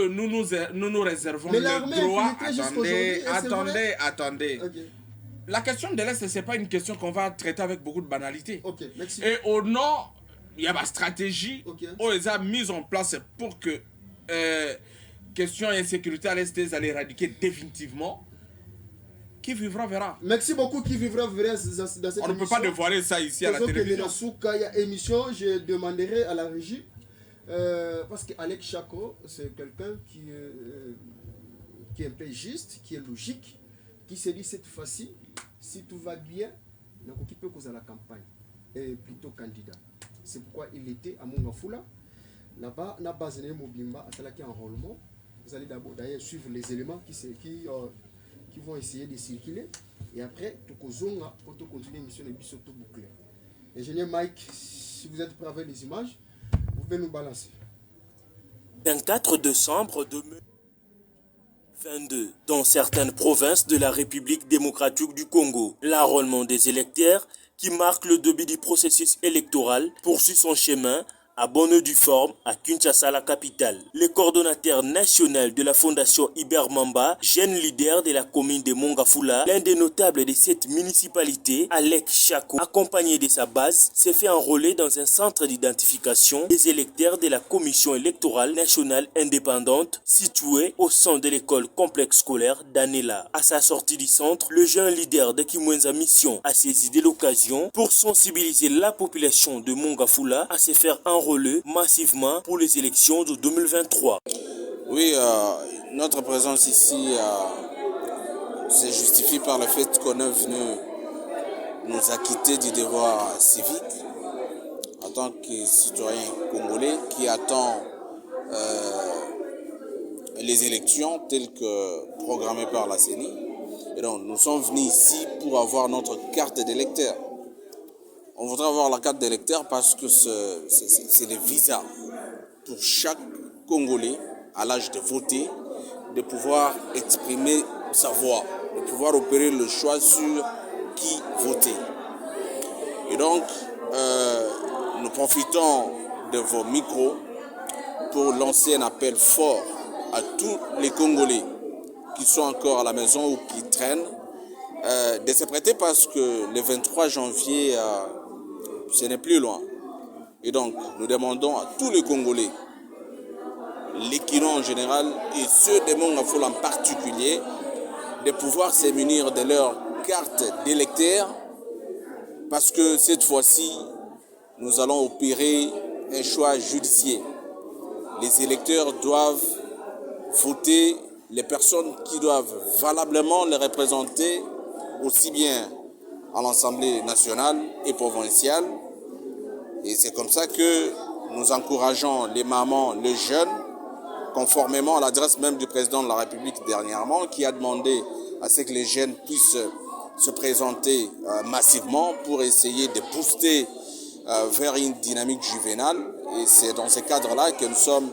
Nous nous réservons le droit. Attendez. La question de l'Est, ce n'est pas une question qu'on va traiter avec beaucoup de banalité. Et au nord, il y a ma stratégie où ils ont mise en place pour que question d'insécurité à l'Est, ils allaient éradiquer définitivement. Qui vivra verra. Merci beaucoup, qui vivra verra dans cette émission. On ne peut pas dévoiler ça ici à la télévision. Émission, je demanderai à la régie, parce qu'Alex Chako, c'est quelqu'un qui est un peu juste, qui est logique, qui se dit cette fois-ci, si tout va bien, qui peut causer la campagne, et plutôt candidat. C'est pourquoi il était à Mongafula. Là-bas, na base de Mobimba, à Salaki enrôlement. Vous allez d'abord d'ailleurs suivre les éléments qui vont essayer de circuler. Et après, tout pour continuer l'émission de Bissoto bouclé. Ingénieur Mike, si vous êtes prêt avec les images, vous pouvez nous balancer. 24 décembre 2022, dans certaines provinces de la République démocratique du Congo, l'enrôlement des électeurs, qui marque le début du processus électoral, poursuit son chemin à bonne et due forme à Kinshasa, la capitale. Le coordonnateur national de la fondation Iber Mamba, jeune leader de la commune de Mongafula, l'un des notables de cette municipalité, Alex Chako, accompagné de sa base, s'est fait enrôler dans un centre d'identification des électeurs de la commission électorale nationale indépendante situé au sein de l'école complexe scolaire d'Anela. À sa sortie du centre, le jeune leader de Kimwenza Mission a saisi de l'occasion pour sensibiliser la population de Mongafula à se faire enrôler massivement pour les élections de 2023. Oui, notre présence ici se justifie par le fait qu'on est venu nous acquitter du devoir civique en tant que citoyen congolais qui attend les élections telles que programmées par la CENI. Et donc nous sommes venus ici pour avoir notre carte d'électeur. On voudrait avoir la carte d'électeur parce que c'est le visa pour chaque Congolais à l'âge de voter, de pouvoir exprimer sa voix, de pouvoir opérer le choix sur qui voter. Et donc, nous profitons de vos micros pour lancer un appel fort à tous les Congolais qui sont encore à la maison ou qui traînent, de se prêter parce que le 23 janvier, ce n'est plus loin. Et donc, nous demandons à tous les Congolais, les Kinons en général et ceux de Mongafula en particulier, de pouvoir se munir de leur carte d'électeur parce que cette fois-ci, nous allons opérer un choix judiciaire. Les électeurs doivent voter les personnes qui doivent valablement les représenter aussi bien à l'Assemblée nationale et provinciale. Et c'est comme ça que nous encourageons les mamans, les jeunes, conformément à l'adresse même du président de la République dernièrement, qui a demandé à ce que les jeunes puissent se présenter massivement pour essayer de booster vers une dynamique juvénale. Et c'est dans ce cadre-là que nous sommes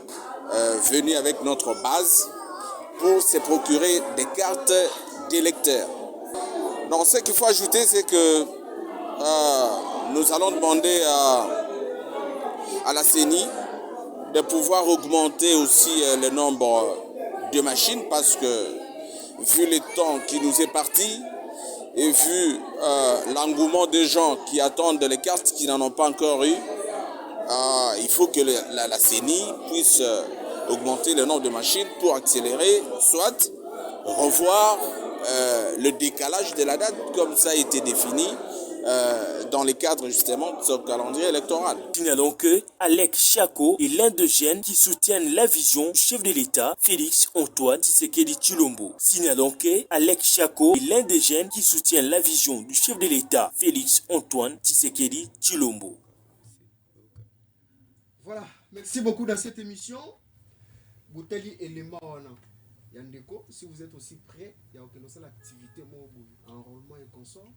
venus avec notre base pour se procurer des cartes d'électeurs. Donc ce qu'il faut ajouter, c'est que nous allons demander à la CENI de pouvoir augmenter aussi le nombre de machines parce que vu le temps qui nous est parti et vu l'engouement des gens qui attendent les cartes qui n'en ont pas encore eu, il faut que la CENI puisse augmenter le nombre de machines pour accélérer, soit revoir le décalage de la date comme ça a été défini dans le cadre justement de ce calendrier électoral. Signalons que Alex Chako est l'un des jeunes qui soutiennent la vision du chef de l'État, Félix Antoine Tshisekedi Tshilombo. Signalons que Alex Chako est l'un des jeunes qui soutiennent la vision du chef de l'État, Félix Antoine Tshisekedi Tshilombo. Voilà, merci beaucoup dans cette émission. Bouteli élément Yandeko, si vous êtes aussi prêts, il y a aucune seule activité, enrôlement et consort.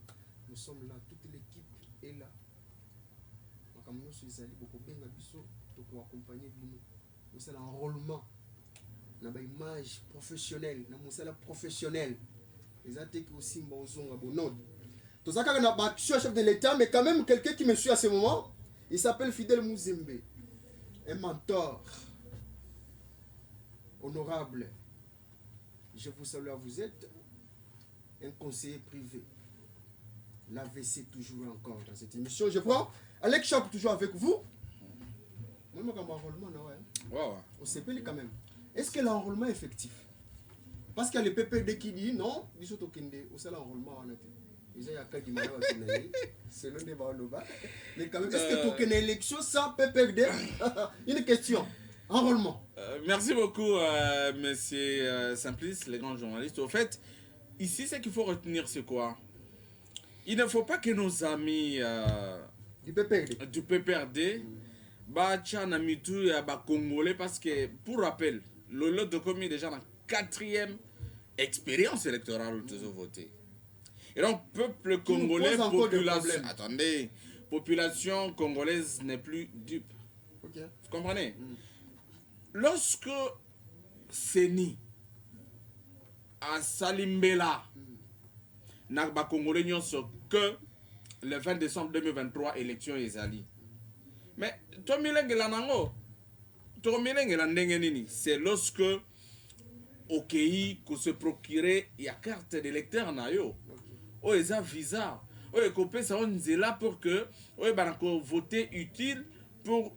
Nous sommes là, toute l'équipe est là comme nous sommes allés beaucoup bien pour accompagner bino c'est l'enrôlement na ba image professionnelle na musala professionnel les attaques aussi mbozonga bonod tout ça quand on a chef de l'état mais quand même quelqu'un qui me suit à ce moment il s'appelle Fidel Muzembe un mentor honorable. Je vous salue, vous êtes un conseiller privé. L'AVC toujours et encore dans cette émission. Je prends Alex Chap toujours avec vous. Moi, je suis au CPL quand même. Est-ce que l'enrôlement est effectif? Parce qu'il y a le PPD qui dit non, il faut que l'enrôlement c'est le débat là-bas. Mais quand même, est-ce que tu as une élection sans PPD? Une question. Enrôlement. Merci beaucoup, monsieur Simplice, les grands journalistes. Au fait, ici, ce qu'il faut retenir, c'est quoi? Il ne faut pas que nos amis du PPRD Congolais, parce que, pour rappel, le lot de commis est déjà dans la 4e expérience électorale où ils ont voté. Et donc, peuple congolais, population... Attendez, population congolaise n'est plus dupe. Okay. Vous comprenez? Lorsque Seni a Salimbela n'a pas congolais que le 20 décembre 2023 élection ezali. Mais toi milenge la nango, toi milenge la ndengenini, c'est lorsque au pays que se procurer y a carte d'électeur na yo, o eza visa, o ekopé ça on là pour que o banako voter utile. Pour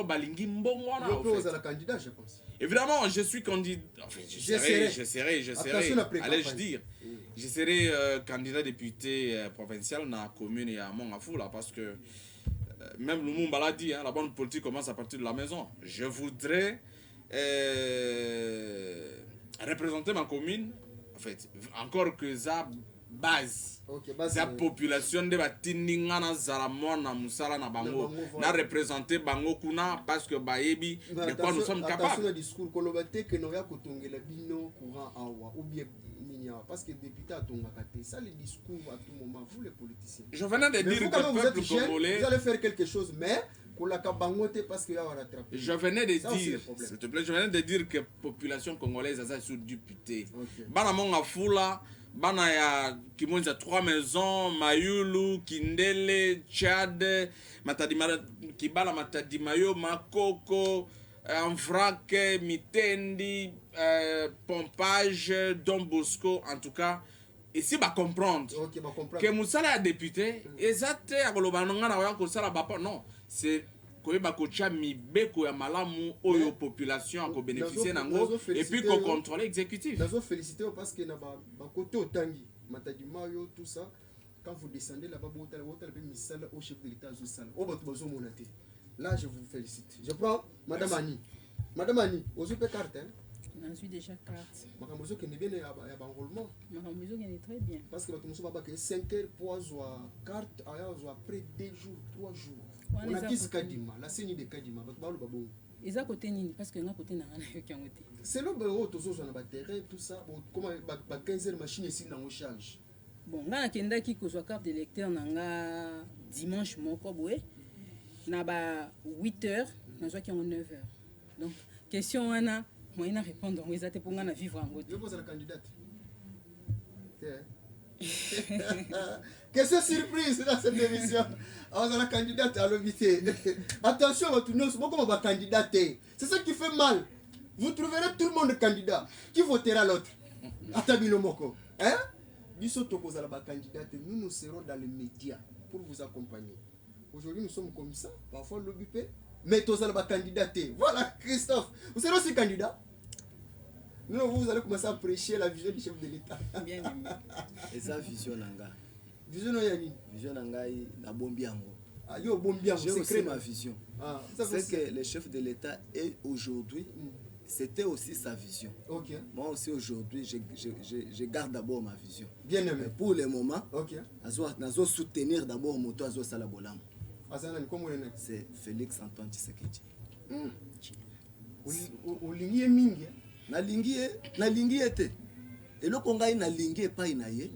balingi mbongwana. Le candidat, je pense. Évidemment, je suis candidat. Enfin, j'essaierai. Allais-je dire. Je serai candidat député provincial dans la commune et à Mongafou, parce que même le monde l'a dit, la bonne politique commence à partir de la maison. Je voudrais représenter ma commune, en fait, encore que ça base. La population de Batininga na Zalamon na Musala na Bango na représenter Bango kuna parce que Bayebi de quoi nous sommes capables. Attention au discours kolobate que nous ya kotongela bino courant awa ou bien minya parce que député a tonga kate ça le discours à tout moment vous les politiciens. Je venais de dire que le peuple congolais vous allez faire quelque chose mais kolaka bangote parce que ya va rattraper. Je venais de dire s'il te plaît, je venais de dire que population congolaise a sous député. Bana monga fula bana ya kimonza 3 maisons Mayulu Kindele Tchad Kibala Matadimayo Makoko Anvrake Mitendi Pompage Don Bosco en tout cas ici va comprendre que Moussala a député exact akolobananga na ko sala bapa non c'est koyeba kocha mibeko ya malamu oyo population a ko bénéficier nango et puis ko contrôler exécutif. Nazo féliciter parce que na ba côté otangi Matadimayo tout ça quand vous descendez là-bas vous allez misala au chef de l'état zo sala o bato bazo monate. Là je vous félicite. Je prends madame Annie. Madame Annie, vous avez carte hein? On suis déjà carte. Makamozo qui est bien à enrôlement. Makamozo qui est très bien. Parce que tu vas que 5 heures pour avoir carte après 2 jours, 3 jours. On a 10 kadima, la scène de kadima, tu vas le babou. Et ça côté nini parce que na côté na qui ont été. C'est le bureau tous sur na batterie tout ça, comment 15 heures machine ici dans le charge. Bon, ngana kenda ki ko soit carte d'électeur nanga dimanche moko boé. Na ba 8 heures, na soit qui ont 9 heures. Donc question wana moi il répondre on ezate pour ngana vivre en côté. Je pose la candidate. Quelle surprise dans cette émission. Alors la candidate à l'obité. Attention à tous nous, comment on va candidater. C'est ça qui fait mal. Vous trouverez tout le monde candidat. Qui votera l'autre? Atabilo Moko. Hein? Nous serons dans les médias pour vous accompagner. Aujourd'hui nous sommes comme ça, parfois l'obité. Mais tous allez candidater. Voilà Christophe. Vous serez aussi candidat. Nous, vous allez commencer à prêcher la vision du chef de l'État. Bien aimé. Et ça, vision nanga. Vision nanga. Vision nanga, na bombiango. Ah, yo bombiango. J'ai aussi ma vision. Ah, c'est que le chef de l'État est aujourd'hui, c'était aussi sa vision. Ok. Moi aussi aujourd'hui, je garde d'abord ma vision. Bien aimé. Mais pour le moment, ok. Nazo soutenir d'abord moto Azo Salabolam. C'est Félix Antoine Tshisekedi. Olingi mingi. Nalingi ete. Eloko ngai nalingi epai na ye.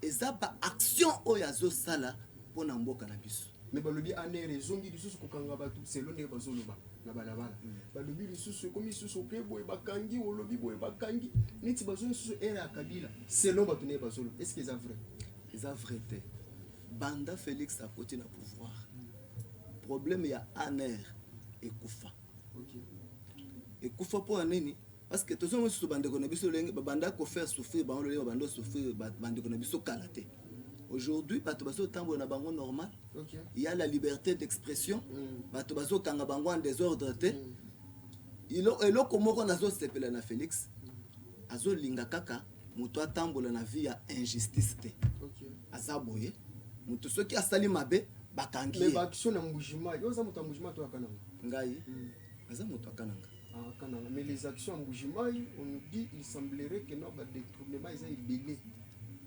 Eza ba action oyo Azo sala pona mboka na biso. mais balobi aner ezongi lisusu kokanga bato selon ndenge bazoloba na balabala balobi lisusu ekomi lisusu oke boye bakangi olobi boye bakangi neti bazongi lisusu ere ya kabila selon bato ndenge bazoloba est ce que eza vrai eza vrai te banda Félix akoti na pouvoir problème ya aner ekufa ekufa mpo nini parce que tozo mosusu bandeko na biso lenge babanda ko faire souffrir bango lenge bando souffrir bandeko na biso kala te. Aujourd'hui bato bazo tambo na bango normal. Il y a la liberté d'expression. Bato bazo kanga bango en désordre te. Elo komoko nazo sepela na Félix azo linga kaka muto atambola na vie ya injustice te. Azaboye muto soki asali mabe bakangi. Mais ba action na mbujima yo za muto mbujima to akana ngai aza muto akananga. Mais les actions en Boujimaï, on nous dit il semblerait que non, détournement est belé.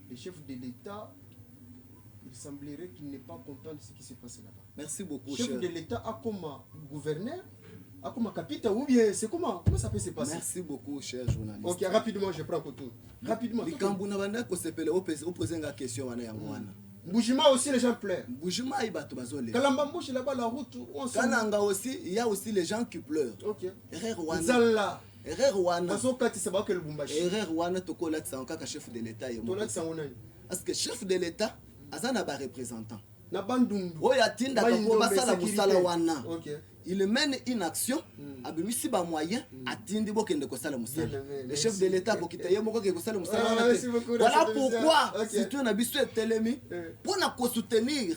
Le chef de l'État, il semblerait qu'il n'est pas content de ce qui s'est passé là-bas. Merci beaucoup. Le chef de l'État a comme gouverneur, a comme capitaine, ou bien c'est comment ça peut se passer? Merci beaucoup, cher journaliste. Ok, rapidement, je prends pour tout. Rapidement. Les Kambunabanda ko sepele o poser une question wana yango wana. Boujima aussi les gens pleurent. Boujima il bato bazole. Kalamba Mbouchi là-bas la route on se Kananga aussi, il y a aussi les gens qui pleurent. OK. Erreur wana. Zalla. Erreur wana. Parce que tu sais pas que le Bumbashi. Erreur wana tokola tsanga ka chef de l'État yemo. Tola tsangona. Parce que chef de l'État azana ba représentant. Na bandundu. Oya tinda ko basala musala wana. OK. Il mène une action, abimisi ba moyen, atindi bokende ko sala musala. Le chef de l'État ko kitaye moko ke ko sala musala. Voilà pourquoi si tu na biso etelemi pour na ko soutenir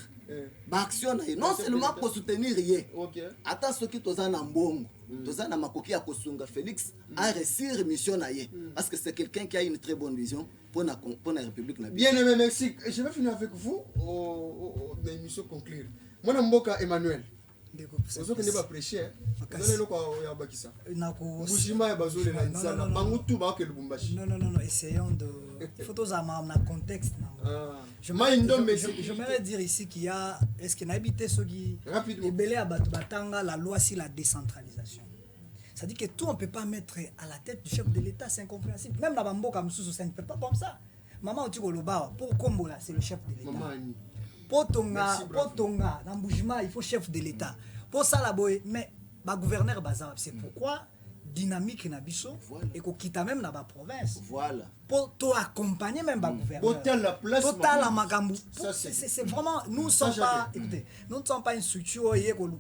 ba action na non seulement pour soutenir ye. OK. Ata soki tozana mbongo, tozana makoki ya kosunga Félix a réussir mission na ye parce que c'est quelqu'un qui a une très bonne vision pour la République na. Bien aimé, merci. Je vais finir avec vous au l'émission conclure. Moi Mboka Emmanuel. Vous ne pas prêcher. Non, essayons de. Il faut tous avoir un contexte. Je m'aimerais dire ici qu'il y a. Est-ce qu'il y a habité ce qui. La loi sur la décentralisation. C'est-à-dire que tout, on ne peut pas mettre à la tête du chef de l'État, c'est incompréhensible. Même la Bambo comme ça ne peut pas comme ça. Maman, tu vois, pour Kombo, c'est le chef de l'État. Pour Tonga, dans Boujima, il faut chef de l'État. Pour ça, la boy, mais le gouverneur Bazar, c'est pourquoi dynamique Nabiso et qu'on quitte même dans la province. Voilà. Pour accompagner même le gouverneur. Total la place. Total la Magambo. C'est vraiment, nous ne sommes pas, écoutez, nous ne sommes pas une structure,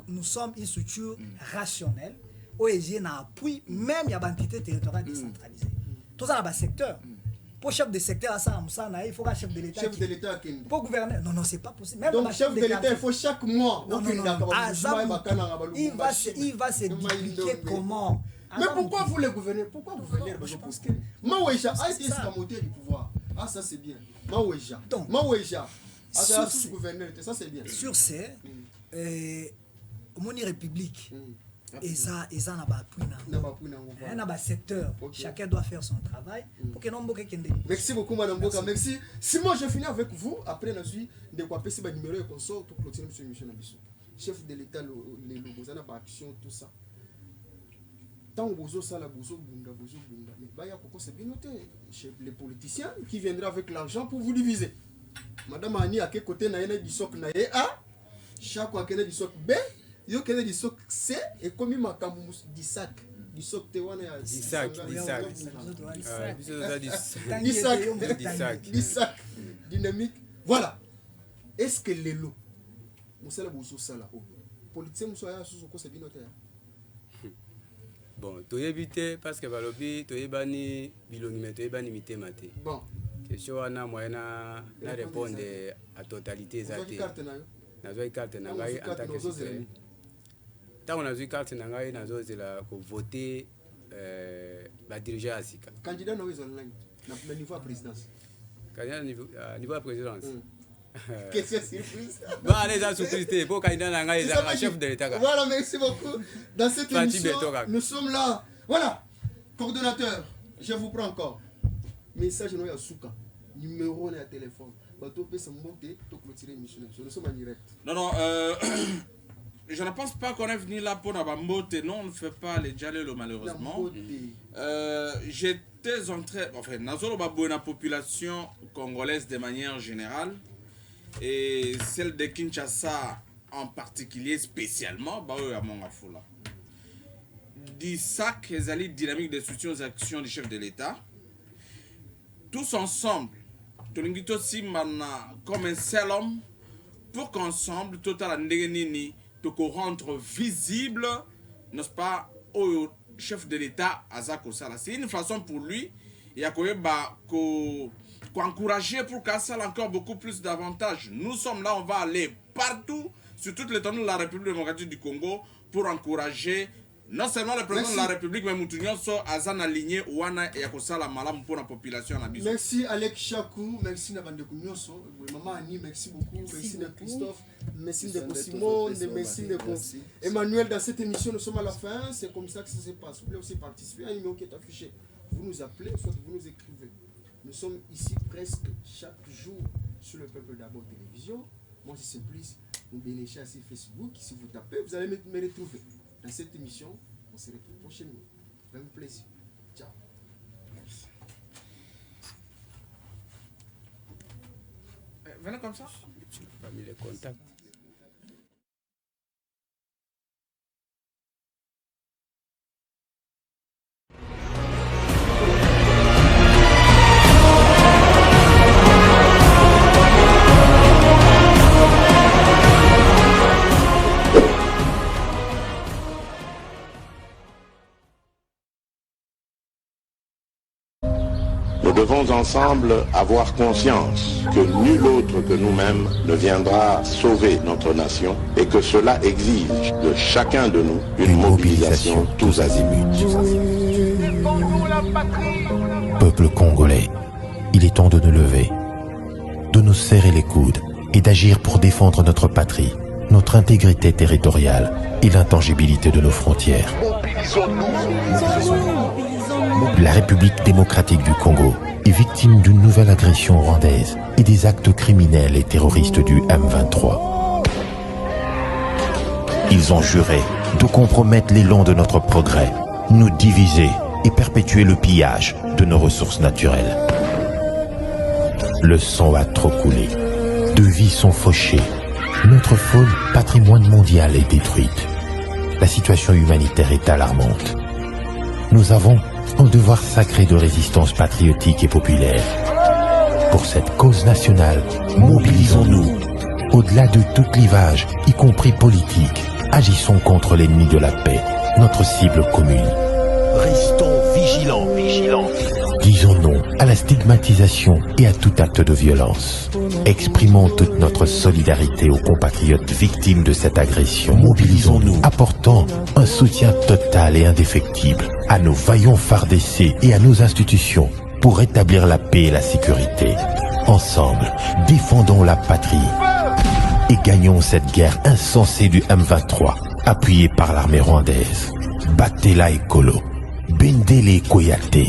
nous sommes une structure rationnelle. Où il y a un appui, même il y a une entité territoriale décentralisée. Tout ça, dans le secteur. Pour chef de secteur, il faut qu'un chef de l'État. Chef de l'État. Pour gouverneur. Non, c'est pas possible. Même donc, chef de l'État, il faut chaque mois. Non. Il va se dupliquer comment? Mais pourquoi vous les gouvernez? Pourquoi vous gouvernez? Je pense que. Maouéja, c'est la montée du pouvoir. Ah, ça c'est bien. Maouéja. Ça c'est bien. Sur ces, Moni République. Et ça n'a pas appris dans le secteur. Chacun doit faire son travail pour que non. Merci beaucoup Madame Boka. Merci. Simon, je finis avec vous. Après la suite de quoi passer le numéro et consort pour clôturer M. Michel Nabiso. Chef de l'État, les logos, la action, tout ça. Tant que ça la bozo bunda. Mais bah ya pourquoi c'est bien noté. Les politiciens qui viendront avec l'argent pour vous diviser. Madame Ani à quel côté na ene du soc na e A, chaque fois qu'elle est du soc B. Yo kele di sok C et comme il m'a du sac du sok te wana ya du sac dynamique. Voilà. Est-ce que les lots musala bozo sala o politicien musoya susu ko c'est bien noté. Bon, to éviter parce que balobi to ebani bilongi meto ebani mitemate. Bon. Question wana moyena na répondre à totalité zate. Nazo carte na ngai en tant que citoyen. Tant on a vu carte na ngai nazo zela ko voter ba dirigeant asika. Candidat na wezo online na niveau à présidence. Candidat niveau à présidence. Question surprise. Bah les gens surprise pour candidat na ngai za chef de l'État. Voilà, merci beaucoup. Dans cette émission, nous sommes là. Voilà. Coordonnateur, je vous prends encore. Message no ya suka. Numéro na téléphone. Bato pesa mbote to clôturer émission. Nous sommes en direct. Non, je ne pense pas qu'on est venu là pour Nabambote. Non, on ne fait pas les dialogues malheureusement. J'étais en train... Enfin, Nazolo Babou la population congolaise de manière générale. Et celle de Kinshasa en particulier, spécialement, à Mongafula. D'ISAC, les dynamique de soutien aux actions du chef de l'État. Tous ensemble, comme un seul homme, pour qu'ensemble, Total Ndegenini, pour rendre visible, n'est-ce pas, au chef de l'État, Azako Sala. C'est une façon pour lui, il y a qu'encourager pour qu'à ça encore beaucoup plus d'avantages. Nous sommes là, on va aller partout, sur toute l'étendue de la République démocratique du Congo, pour encourager non seulement le président de la République, mais Moutounion so Azan aligné Ouana et Akosala Malam pour la population. Merci Alex Chakou, merci Nabande Kounioso, Maman Annie, merci beaucoup, merci Christophe, merci de Simon, merci de Emmanuel. Dans cette émission, nous sommes à la fin, c'est comme ça que ça se passe. Vous pouvez aussi participer à un numéro qui est affiché. Vous nous appelez, soit vous nous écrivez. Nous sommes ici presque chaque jour sur le Peuple d'Abord Télévision. Moi, c'est Simplice, vous bénéficiez sur Facebook. Si vous tapez, vous allez me retrouver. Dans cette émission, on se retrouve prochainement. Même plaisir. Ciao. Merci. Venez comme ça. Tu n'as pas mis les contacts. Nous devons ensemble avoir conscience que nul autre que nous-mêmes ne viendra sauver notre nation et que cela exige de chacun de nous une mobilisation tous azimuts. Peuple congolais, il est temps de nous lever, de nous serrer les coudes et d'agir pour défendre notre patrie, notre intégrité territoriale et l'intangibilité de nos frontières. La République démocratique du Congo est victime d'une nouvelle agression rwandaise et des actes criminels et terroristes du M23. Ils ont juré de compromettre l'élan de notre progrès, nous diviser et perpétuer le pillage de nos ressources naturelles. Le sang a trop coulé, de vies sont fauchées, notre faune patrimoine mondial est détruite. La situation humanitaire est alarmante. Nous avons un devoir sacré de résistance patriotique et populaire. Pour cette cause nationale, mobilisons-nous. Au-delà de tout clivage, y compris politique, agissons contre l'ennemi de la paix, notre cible commune. Restons vigilants. Disons non à la stigmatisation et à tout acte de violence. Exprimons toute notre solidarité aux compatriotes victimes de cette agression. Mobilisons-nous, apportant un soutien total et indéfectible à nos vaillants FARDC et à nos institutions pour rétablir la paix et la sécurité. Ensemble, défendons la patrie et gagnons cette guerre insensée du M23, appuyée par l'armée rwandaise. Battez-la Ekolo, Bendele Koyate.